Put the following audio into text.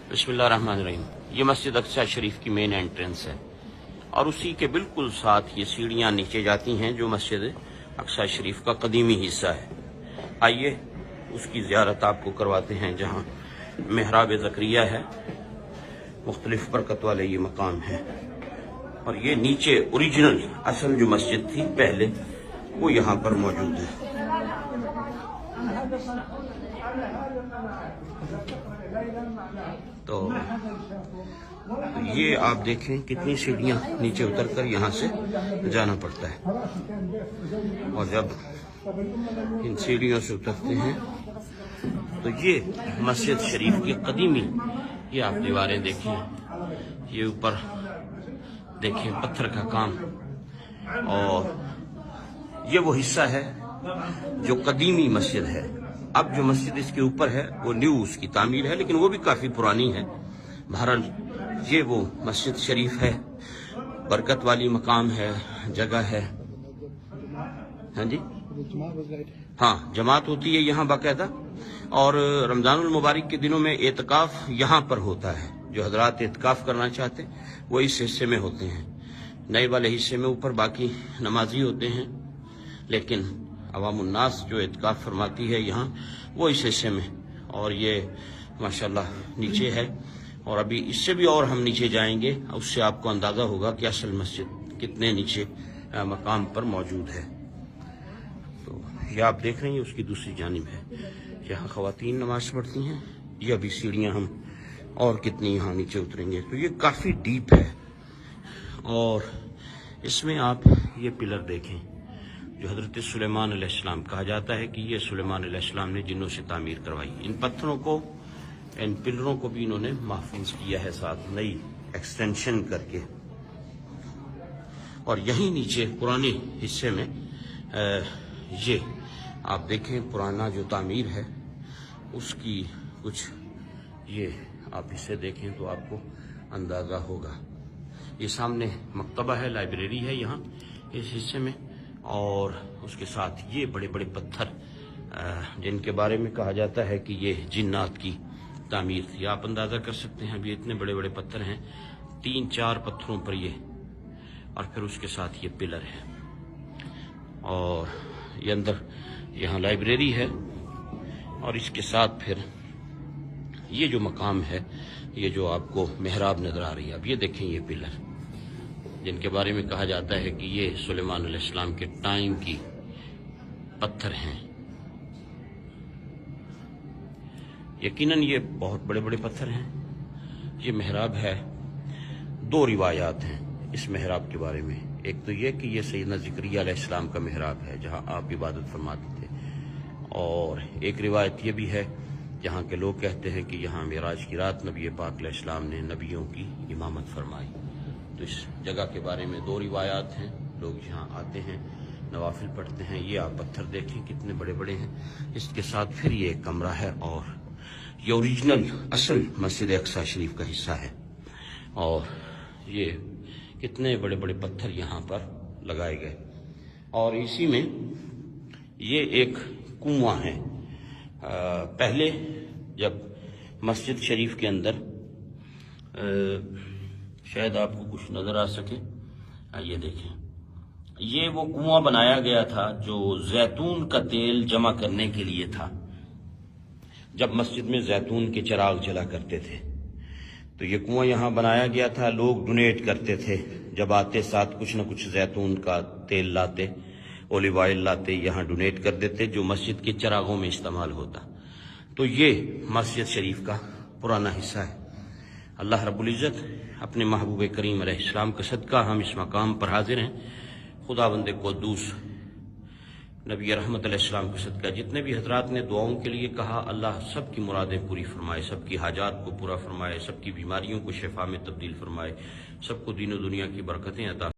بسم اللہ الرحمن الرحیم۔ یہ مسجد اقصی شریف کی مین انٹرنس ہے اور اسی کے بالکل ساتھ یہ سیڑھیاں نیچے جاتی ہیں جو مسجد اقصی شریف کا قدیمی حصہ ہے۔ آئیے اس کی زیارت آپ کو کرواتے ہیں جہاں محراب زکریہ ہے، مختلف برکت والے یہ مقام ہے، اور یہ نیچے اوریجنل اصل جو مسجد تھی پہلے وہ یہاں پر موجود ہے۔ تو یہ آپ دیکھیں کتنی سیڑھیاں نیچے اتر کر یہاں سے جانا پڑتا ہے، اور جب ان سیڑھیوں سے اترتے ہیں تو یہ مسجد شریف کی قدیمی یہ آپ دیواریں دیکھیں، یہ اوپر دیکھیں پتھر کا کام، اور یہ وہ حصہ ہے جو قدیمی مسجد ہے۔ اب جو مسجد اس کے اوپر ہے وہ نیو اس کی تعمیر ہے، لیکن وہ بھی کافی پرانی ہے۔ بہرحال یہ وہ مسجد شریف ہے، برکت والی مقام ہے، جگہ ہے۔ ہاں جی، ہاں جماعت ہوتی ہے یہاں باقاعدہ، اور رمضان المبارک کے دنوں میں اعتکاف یہاں پر ہوتا ہے۔ جو حضرات اعتکاف کرنا چاہتے ہیں وہ اس حصے میں ہوتے ہیں، نئے والے حصے میں اوپر باقی نمازی ہوتے ہیں، لیکن عوام الناس جو اعتکاف فرماتی ہے یہاں وہ اس حصے میں۔ اور یہ ماشاءاللہ نیچے ہے، اور ابھی اس سے بھی اور ہم نیچے جائیں گے، اس سے آپ کو اندازہ ہوگا کہ اصل مسجد کتنے نیچے مقام پر موجود ہے۔ تو یہ آپ دیکھ رہے ہیں اس کی دوسری جانب ہے، یہاں خواتین نماز پڑھتی ہیں۔ یہ ابھی سیڑھیاں ہم اور کتنی یہاں نیچے اتریں گے، تو یہ کافی ڈیپ ہے، اور اس میں آپ یہ پلر دیکھیں جو حضرت سلیمان علیہ السلام، کہا جاتا ہے کہ یہ سلیمان علیہ السلام نے جنوں سے تعمیر کروائی۔ ان پتھروں کو، ان پلروں کو بھی انہوں نے محفوظ کیا ہے ساتھ نئی ایکسٹینشن کر کے۔ اور یہیں نیچے پرانے حصے میں یہ آپ دیکھیں پرانا جو تعمیر ہے اس کی کچھ یہ آپ اسے دیکھیں تو آپ کو اندازہ ہوگا۔ یہ سامنے مکتبہ ہے، لائبریری ہے یہاں اس حصے میں، اور اس کے ساتھ یہ بڑے بڑے پتھر جن کے بارے میں کہا جاتا ہے کہ یہ جنات کی تعمیر تھی۔ آپ اندازہ کر سکتے ہیں اب یہ اتنے بڑے بڑے پتھر ہیں، 3-4 پتھروں پر یہ، اور پھر اس کے ساتھ یہ پلر ہے، اور یہ اندر یہاں لائبریری ہے، اور اس کے ساتھ پھر یہ جو مقام ہے، یہ جو آپ کو محراب نظر آ رہی ہے، اب یہ دیکھیں یہ پلر جن کے بارے میں کہا جاتا ہے کہ یہ سلیمان علیہ السلام کے ٹائم کی پتھر ہیں۔ یقیناً یہ بہت بڑے بڑے پتھر ہیں۔ یہ محراب ہے، 2 روایات ہیں اس محراب کے بارے میں۔ ایک تو یہ کہ یہ سیدنا زکریا علیہ السلام کا محراب ہے جہاں آپ عبادت فرماتے تھے، اور ایک روایت یہ بھی ہے جہاں کے لوگ کہتے ہیں کہ یہاں معراج کی رات نبی پاک علیہ السلام نے نبیوں کی امامت فرمائی۔ تو اس جگہ کے بارے میں 2 روایات ہیں، لوگ یہاں آتے ہیں، نوافل پڑھتے ہیں۔ یہ آپ پتھر دیکھیں کتنے بڑے بڑے ہیں۔ اس کے ساتھ پھر یہ ایک کمرہ ہے، اور یہ اوریجنل اصل مسجد اقصی شریف کا حصہ ہے، اور یہ کتنے بڑے بڑے پتھر یہاں پر لگائے گئے۔ اور اسی میں یہ ایک کنواں ہے۔ پہلے جب مسجد شریف کے اندر شاید آپ کو کچھ نظر آ سکے، یہ دیکھیں، یہ وہ کنواں بنایا گیا تھا جو زیتون کا تیل جمع کرنے کے لیے تھا۔ جب مسجد میں زیتون کے چراغ جلا کرتے تھے تو یہ کنواں یہاں بنایا گیا تھا، لوگ ڈونیٹ کرتے تھے، جب آتے ساتھ کچھ نہ کچھ زیتون کا تیل لاتے، اولیو آئل لاتے، یہاں ڈونیٹ کر دیتے جو مسجد کے چراغوں میں استعمال ہوتا۔ تو یہ مسجد شریف کا پرانا حصہ ہے۔ اللہ رب العزت اپنے محبوب کریم علیہ السلام کا صدقہ ہم اس مقام پر حاضر ہیں۔ خداوند قدوس نبی رحمت علیہ السلام کا صدقہ جتنے بھی حضرات نے دعاؤں کے لیے کہا، اللہ سب کی مرادیں پوری فرمائے، سب کی حاجات کو پورا فرمائے، سب کی بیماریوں کو شفا میں تبدیل فرمائے، سب کو دین و دنیا کی برکتیں عطا